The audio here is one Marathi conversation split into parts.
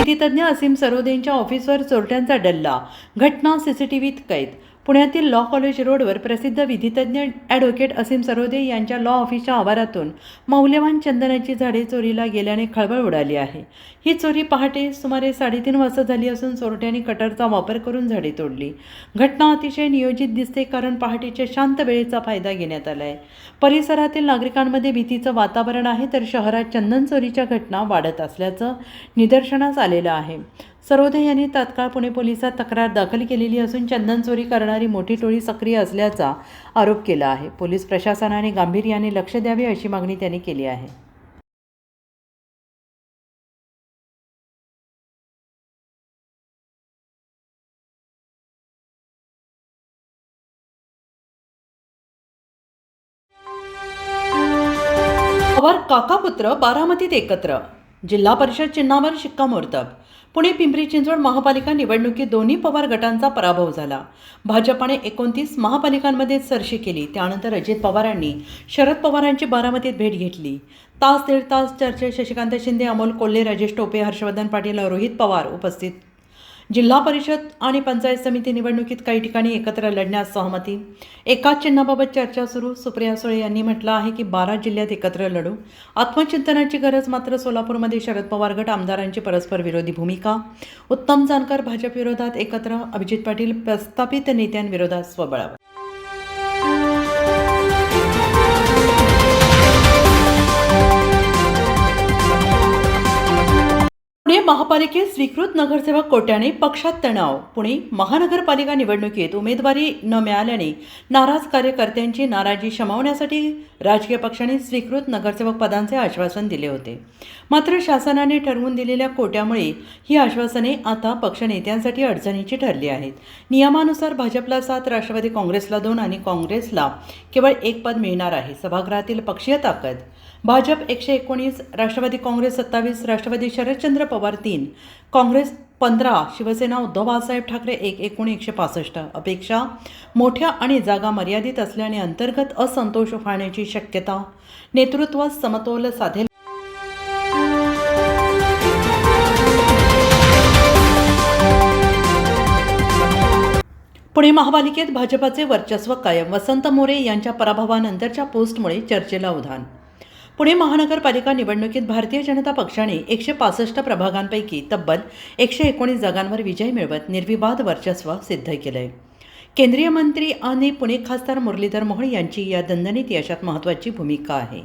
विधितज्ञ असीम सरोदेंच्या ऑफिसवर चोरट्यांचा डल्ला. घटना सीसीटीव्हीत कैद. पुण्यातील लॉ कॉलेज रोडवर प्रसिद्ध विधितज्ञ ॲडव्होकेट असीम सरोदे यांच्या लॉ ऑफिसच्या आवारातून मौल्यवान चंदनाची झाडे चोरीला गेल्याने खळबळ उडाली आहे. ही चोरी पहाटे सुमारे 3:30 वाजता झाली असून चोरट्यांनी कटरचा वापर करून झाडे तोडली. घटना अतिशय नियोजित दिसते, कारण पहाटेच्या शांत वेळेचा फायदा घेण्यात आला आहे. परिसरातील नागरिकांमध्ये भीतीचं वातावरण आहे, तर शहरात चंदन चोरीच्या घटना वाढत असल्याचं निदर्शनास आलेलं आहे. सरोदे यांनी तात्काळ पुणे पोलिसात तक्रार दाखल केलेली असून चंदन चोरी करणारी मोठी टोळी सक्रिय असल्याचा आरोप केला आहे. पोलीस प्रशासनाने गांभीर्याने लक्ष द्यावे अशी मागणी त्यांनी केली आहे. पवार काकापुत्र बारामतीत एकत्र. जिल्हा परिषद चिन्हावर शिक्कामोर्तब. पुणे पिंपरी चिंचवड महापालिका निवडणुकीत दोन्ही पवार गटांचा पराभव झाला. भाजपाने 29 महापालिकांमध्ये सरशी केली. त्यानंतर अजित पवारांनी शरद पवारांची बारामतीत भेट घेतली. तास दीड तास चर्चेत शशिकांत शिंदे, अमोल कोल्हे, राजेश टोपे, हर्षवर्धन पाटील, रोहित पवार उपस्थित. जिल्हा परिषद आणि पंचायत समिती निवडणुकीत काही ठिकाणी एकत्र लढण्यास सहमती. एकाच चिन्हाबाबत चर्चा सुरू. सुप्रिया सुळे यांनी म्हटलं आहे की 12 जिल्ह्यात एकत्र लढू. आत्मचिंतनाची गरज. मात्र सोलापूरमध्ये शरद पवार गट आमदारांची परस्पर विरोधी भूमिका. उत्तम जानकर भाजप विरोधात एकत्र. अभिजित पाटील प्रस्थापित नेत्यांविरोधात स्वबळावर. पुणे महापालिकेत स्वीकृत नगरसेवक कोट्याने पक्षात तणाव. पुणे महानगरपालिका निवडणुकीत उमेदवारी न मिळाल्याने नाराज कार्यकर्त्यांची नाराजी शमवण्यासाठी राजकीय पक्षांनी स्वीकृत नगरसेवक पदांचे आश्वासन दिले होते. मात्र शासनाने ठरवून दिलेल्या कोट्यामुळे ही आश्वासने आता पक्षनेत्यांसाठी अडचणीची ठरली आहेत. नियमानुसार भाजपला 7, राष्ट्रवादी काँग्रेसला 2 आणि काँग्रेसला केवळ 1 पद मिळणार आहे. सभागृहातील पक्षीय ताकद. भाजप 119, राष्ट्रवादी काँग्रेस 27, राष्ट्रवादी शरदचंद्र पवार 3, काँग्रेस 15, शिवसेना उद्धव बाळासाहेब ठाकरे 1, एकूण 165. अपेक्षा मोठ्या आणि जागा मर्यादित असल्याने अंतर्गत असंतोष होण्याची शक्यता. नेतृत्वात समतोल साधेल. पुणे महापालिकेत भाजपाचे वर्चस्व कायम. वसंत मोरे यांच्या पराभवानंतरच्या पोस्टमुळे चर्चेला उधाण. पुणे महानगरपालिका निवडणुकीत भारतीय जनता पक्षाने 165 प्रभागांपैकी तब्बल 119 जागांवर विजय मिळवत निर्विवाद वर्चस्व सिद्ध केलंय. केंद्रीय मंत्री आणि पुणे खासदार मुरलीधर मोहोळ यांची या दणदणीत यशात महत्त्वाची भूमिका आहे,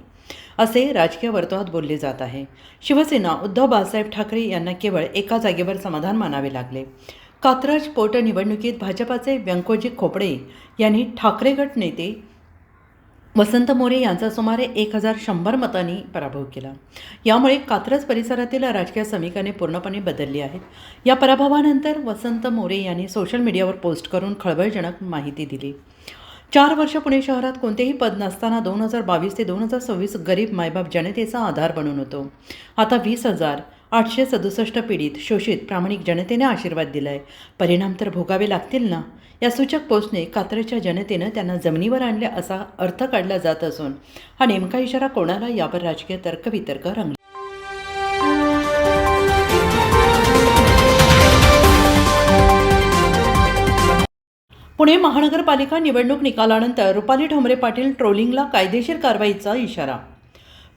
असे राजकीय वर्तुळात बोलले जात आहे. शिवसेना उद्धव बाळासाहेब ठाकरे यांना केवळ एका जागेवर समाधान मानावे लागले. कात्रज पोटनिवडणुकीत भाजपाचे व्यंकोजी खोपडे यांनी ठाकरे गट नेते वसंत मोरे यांचा सुमारे 1100 मतांनी पराभव केला. यामुळे कात्रज परिसरातील राजकीय समीकरणे पूर्णपणे बदलली आहेत. या पराभवानंतर वसंत मोरे यांनी सोशल मीडियावर पोस्ट करून खळबळजनक माहिती दिली. 4 वर्ष पुणे शहरात कोणतेही पद नसताना 2022 ते 2026 गरीब मायबाप जनतेचा आधार बनून होतो. आता 20,867 पीडित, शोषित, प्रामाणिक जनतेने आशीर्वाद दिलाय. परिणाम तर भोगावे लागतील ना. या सूचक पोस्टने कात्रजच्या जनतेनं त्यांना जमिनीवर आणले असा अर्थ काढला जात असून हा नेमका इशारा कोणाला, यावर राजकीय तर्कवितर्क रंगले. पुणे महानगरपालिका निवडणूक निकालानंतर रुपाली ठोंबरे पाटील ट्रोलिंगला कायदेशीर कारवाईचा इशारा.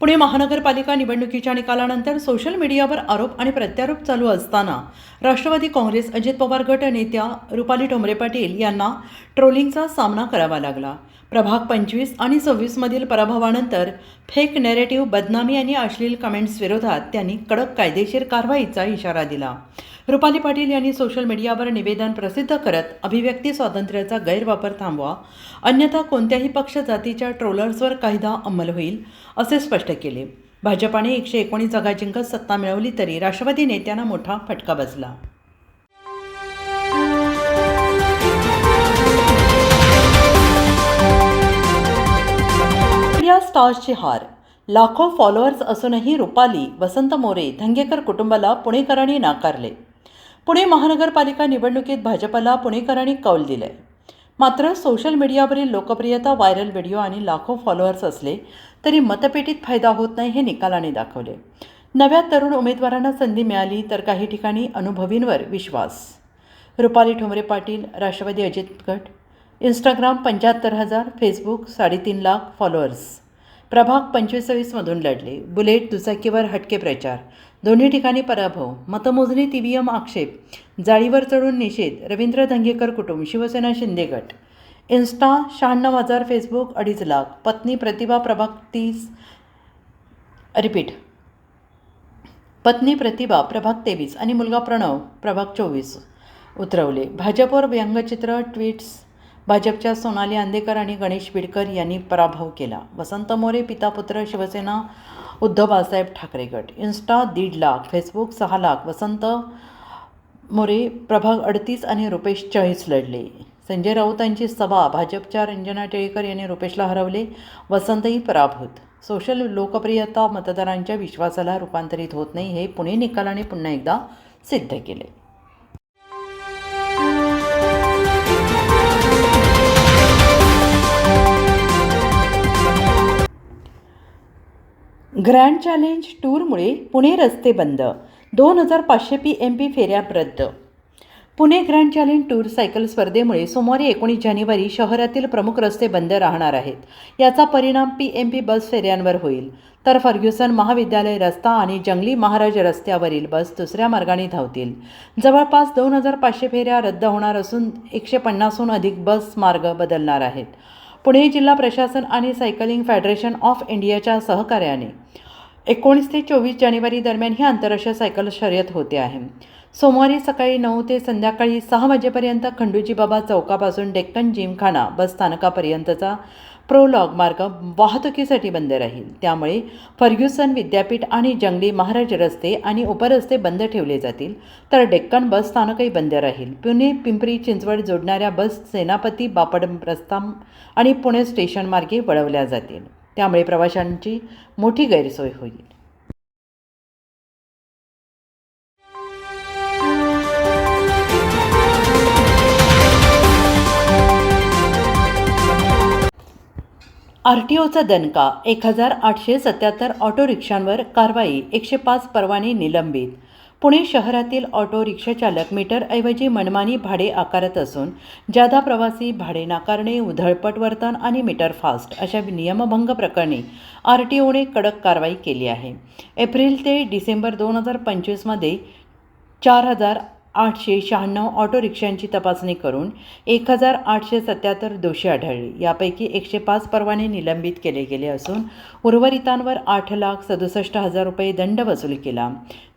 पुणे महानगरपालिका निवडणुकीच्या निकालानंतर सोशल मीडियावर आरोप आणि प्रत्यारोप चालू असताना राष्ट्रवादी काँग्रेस अजित पवार गट नेत्या रुपाली ठोंबरे पाटील यांना ट्रोलिंगचा सामना करावा लागला. प्रभाग 25 आणि 26 मधील पराभवानंतर फेक नॅरेटिव्ह, बदनामी आणि अश्लील कमेंट्स विरोधात त्यांनी कडक कायदेशीर कारवाईचा इशारा दिला. रुपाली पाटील यांनी सोशल मीडियावर निवेदन प्रसिद्ध करत अभिव्यक्ती स्वातंत्र्याचा गैरवापर थांबवा, अन्यथा कोणत्याही पक्ष जातीच्या ट्रोलर्सवर कायदा अंमल होईल, असे स्पष्ट केले. भाजपाने 119 जागा जिंकत सत्ता मिळवली तरी राष्ट्रवादी नेत्यांना मोठा फटका बसला. स्टार्सची हार. लाखो फॉलोअर्स असूनही रुपाली, वसंत मोरे, धंगेकर कुटुंबाला पुणेकरांनी नाकारले. पुणे महानगरपालिका निवडणुकीत भाजपला पुणेकरांनी कौल दिले. मात्र सोशल मीडियावरील लोकप्रियता, व्हायरल व्हिडिओ आणि लाखो फॉलोअर्स असले तरी मतपेटीत फायदा होत नाही, हे निकालाने दाखवले. नव्या तरुण उमेदवारांना संधी मिळाली तर काही ठिकाणी अनुभवींवर विश्वास. रुपाली ठोंबरे पाटील, राष्ट्रवादी अजित गट. Instagram 75,000, Facebook 3.5 lakh followers. प्रभाग 25-26मधून लढले. बुलेट दुचाकीवर हटके प्रचार, दोन्ही ठिकाणी पराभव. मतमोजणीत ईव्हीएम आक्षेप, जाळीवर चढून निषेध. रवींद्र धंगेकर कुटुंब, शिवसेना शिंदे गट. Insta 96,000, Facebook 2.5 lakh. पत्नी प्रतिभा प्रभाग 30 पत्नी प्रतिभा प्रभाग 23 आणि मुलगा प्रणव प्रभाग 24 उतरवले. भाजपवर व्यंगचित्र, ट्विट्स. भाजपच्या सोनाली आंदेकर आणि गणेश बिडकर यांनी पराभव केला. वसंत मोरे पिता पुत्र, शिवसेना उद्धव बाळासाहेब ठाकरे गट. Insta 1.5 lakh, Facebook 6 lakh. वसंत मोरे प्रभाग 38 आणि रुपेश 40 लढले. संजय राऊतांची सभा, भाजपच्या रंजना टिळेकर यांनी रुपेशला हरवले. वसंतही पराभूत. सोशल लोकप्रियता मतदारांच्या विश्वासाला रूपांतरित होत नाही, हे पुणे निकालाने पुन्हा एकदा सिद्ध केले. ग्रँड चॅलेंज टूरमुळे पुणे रस्ते बंद. 2,500 PMP फेऱ्या रद्द. Pune grand challenge tour cycle स्पर्धेमुळे सोमवारी 19 जानेवारी शहरातील प्रमुख रस्ते बंद राहणार आहेत. याचा परिणाम PMP बस फेऱ्यांवर होईल, तर फर्ग्युसन महाविद्यालय रस्ता आणि जंगली महाराज रस्त्यावरील बस दुसऱ्या मार्गाने धावतील. जवळपास 2,500 फेऱ्या रद्द होणार असून 150हून अधिक बस मार्ग बदलणार आहेत. पुणे जिल्हा प्रशासन आणि सायकलिंग फेडरेशन ऑफ इंडियाच्या सहकार्याने 19 ते 24 जानेवारी दरम्यान ही आंतरराष्ट्रीय सायकल शर्यत होते आहे. सोमवारी सकाळी 9 ते संध्याकाळी 6 वाजेपर्यंत खंडूजी बाबा चौकापासून डेक्कन जिमखाना बस स्थानकापर्यंतचा प्रोलॉग मार्ग वाहतुकीसाठी बंद राहील. त्यामुळे फर्ग्युसन विद्यापीठ आणि जंगली महाराज रस्ते आणि उपरस्ते बंद ठेवले जातील, तर डेक्कन बस स्थानकही बंद राहील. पुणे पिंपरी चिंचवड जोडणाऱ्या बस सेनापती बापट रस्ता आणि पुणे स्टेशन मार्गे वळवल्या जातील. त्यामुळे प्रवाशांची मोठी गैरसोय होईल. RTOचा दणका. 1,877 ऑटो रिक्षांवर कारवाई. 105 परवाने निलंबित. पुणे शहरातील ऑटो रिक्षा चालक मीटरऐवजी मनमानी भाडे आकारत असून जादा प्रवासी भाडे नाकारणे, उधळपट वर्तन आणि मीटर फास्ट अशा नियमभंग प्रकरणी RTOने कडक कारवाई केली आहे. एप्रिल ते डिसेंबर 2025मध्ये 4,896 ऑटो रिक्षांची तपासणी करून 1,877 दोषी आढळले. यापैकी 105 परवाने निलंबित केले गेले असून उर्वरितांवर 8,67,000 रुपये दंड वसूल केला.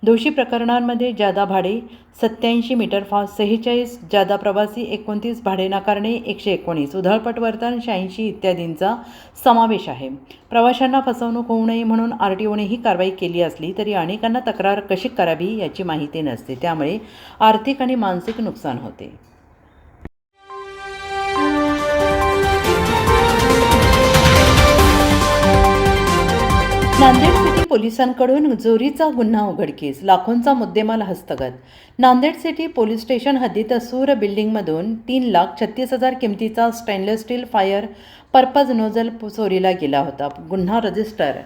दोषी प्रकरणांमध्ये जादा भाडे 87, मीटर फास्ट 46, जादा प्रवासी 29, भाडे नाकारणे 119, उधळपट वर्तन 86 इत्यादींचा समावेश आहे. प्रवाशांना फसवणूक होऊ नये म्हणून RTOने ही कारवाई केली असली तरी अनेकांना तक्रार कशी करावी याची माहिती नसते. त्यामुळे आर्थिक आणि मानसिक नुकसान होते. नांदेड सिटी पोलिसांकडून चोरीचा गुन्हा उघडकीस, लाखोंचा मुद्देमाल हस्तगत. नांदेड सिटी पोलीस स्टेशन हद्दीत सूर बिल्डिंगमधून 3,36,000 किमतीचा stainless steel fire purpose nozzle चोरीला गेला होता. गुन्हा रजिस्टर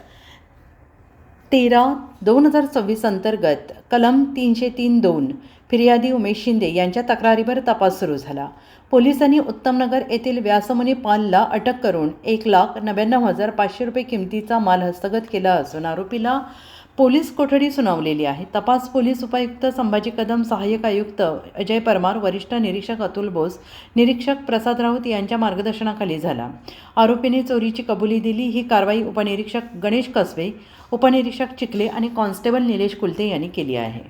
13/2024 अंतर्गत कलम 303(2) फिर्यादी उमेश शिंदे यांच्या तक्रारीवर तपास सुरू झाला. पोलिसांनी उत्तमनगर येथील व्यासमुनी पालला अटक करून 1,99,500 रुपये किमतीचा माल हस्तगत केला असून आरोपीला पोलीस कोठडी सुनावलेली आहे. तपास पोलीस उपायुक्त संभाजी कदम, सहाय्यक आयुक्त अजय परमार, वरिष्ठ निरीक्षक अतुल बोस, निरीक्षक प्रसाद राऊत यांच्या मार्गदर्शनाखाली झाला. आरोपीने चोरीची कबुली दिली. ही कारवाई उपनिरीक्षक गणेश कसबे, उपनिरीक्षक चिखले आणि कॉन्स्टेबल निलेश कुलते यांनी केली आहे.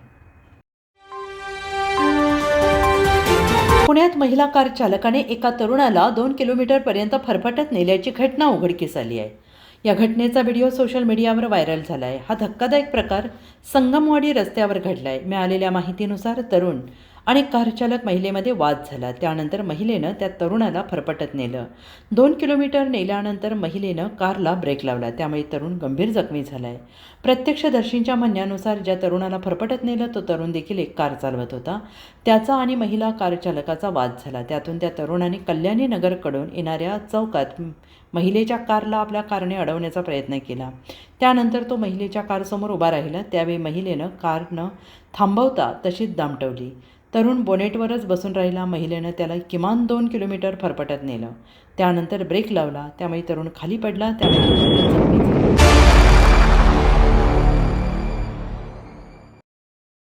पुण्यात महिला कार चालकाने एका तरुणाला 2 किलोमीटरपर्यंत फरफटत नेल्याची घटना उघडकीस आली आहे. या घटनेचा व्हिडिओ सोशल मीडियावर व्हायरल झाला आहे. हा धक्कादायक प्रकार संगमवाडी रस्त्यावर घडला आहे. मिळालेल्या माहितीनुसार तरुण आणि कार चालक महिलेमध्ये वाद झाला. त्यानंतर महिलेनं त्या तरुणाला फरफटत नेलं. 2 किलोमीटर नेल्यानंतर महिलेनं कारला ब्रेक लावला. त्यामुळे तरुण गंभीर जखमी झाला आहे. प्रत्यक्षदर्शींच्या म्हणण्यानुसार ज्या तरुणाला फरफटत नेलं तो तरुण देखील एक कार चालवत होता. त्याचा आणि महिला कार चालकाचा वाद झाला. त्यातून त्या तरुणाने कल्याणी नगरकडून येणाऱ्या चौकात महिलेच्या कारला आपल्या कारने अडवण्याचा प्रयत्न केला. त्यानंतर तो महिलेच्या कारसमोर उभा राहिला. त्यावेळी महिलेनं कार न थांबवता तशीच दामटवली. तरुण बोनेटवरच बसून राहिला. महिलेनं त्याला किमान 2 किलोमीटर फरफटत नेलं. त्यानंतर ब्रेक लावला. त्यामुळे तरुण खाली पडला. त्यामुळे तो जखमी झाला.